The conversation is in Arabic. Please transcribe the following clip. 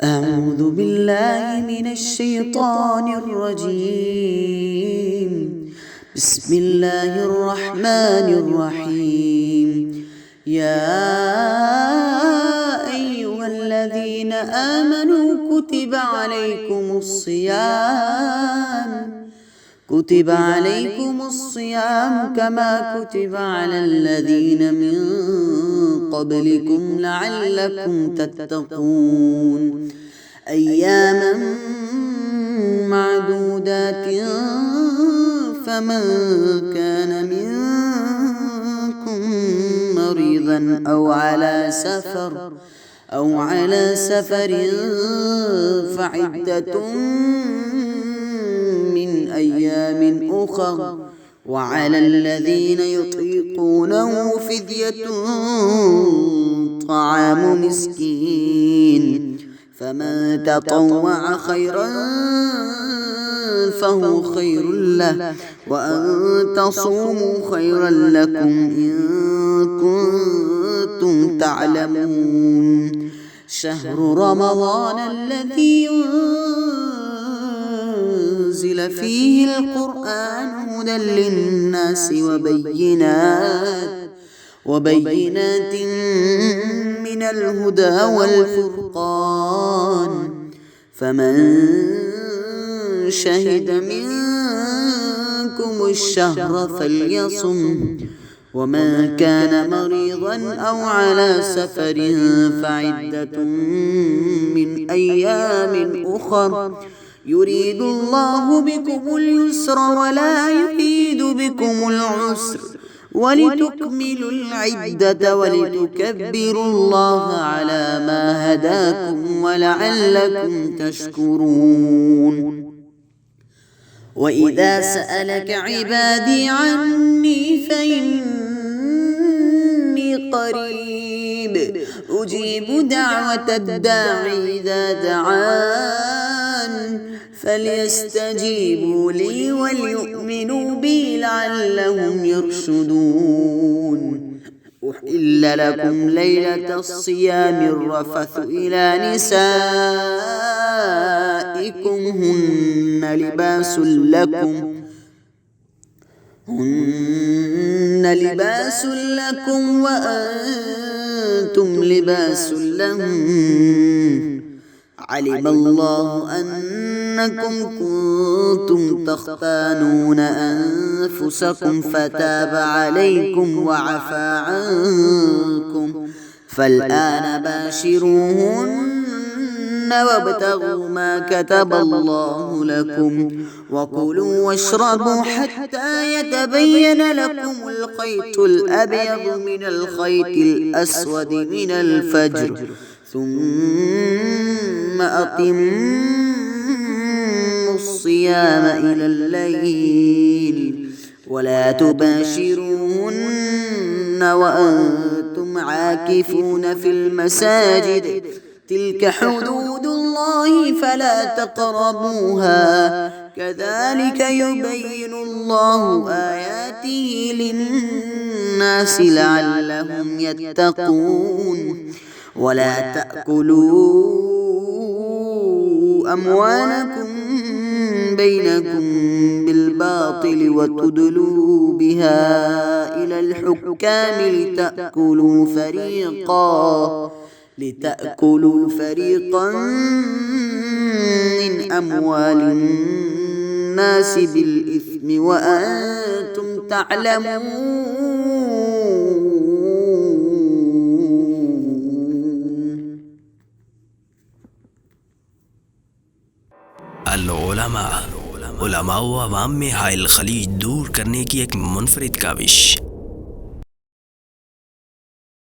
أعوذ بالله من الشيطان الرجيم. بسم الله الرحمن الرحيم. يا أيها الذين آمنوا كتب عليكم الصيام كما كتب على الذين من قبلكم لعلكم تتقون أياما معدودات، فمن كان منكم مريضا أو على سفر فعدة من أيام أخر، وعلى الذين يطيقونه فدية طعام مسكين، فمن تطوع خيرا فهو خير له، وأن تصوموا خيرا لكم إن كنتم تعلمون. شهر رمضان الذي أنزل فيه القرآن هدى للناس وبينات من الهدى والفرقان، فمن شهد منكم الشهر فليصم، ومن كان مريضا أو على سفر فعدة من أيام أخر، يريد الله بكم اليسر ولا يريد بكم العسر، ولتكملوا العدة ولتكبروا الله على ما هداكم ولعلكم تشكرون. وإذا سألك عبادي عني فإني قريب أجيب دعوة الداعي إذا دعان، فليستجيبوا لي وليؤمنوا بي لعلهم يرشدون. أحل لكم ليلة الصيام الرفث إلى نسائكم هن لباس لكم وأنتم لباس لهم، علم الله أنكم كنتم تختانون أنفسكم فتاب عليكم وعفى عنكم، فالآن باشروهن وابتغوا ما كتب الله لكم، وكلوا واشربوا حتى يتبين لكم الخيط الأبيض من الخيط الأسود من الفجر، ثم أتموا الصيام إلى الليل، ولا تباشروهن وأنتم عاكفون في المساجد، تلك حدود الله فلا تقربوها، كذلك يبين الله آياته للناس لعلهم يتقون. ولا تأكلوا أموالكم بينكم بالباطل وتدلوا بها إلى الحكام لتأكلوا فريقا من أموال الناس بالإثم وأنتم تعلمون. उलमा व अवाम में हाइल खलीज दूर करने की एक मुनफरिद काविश।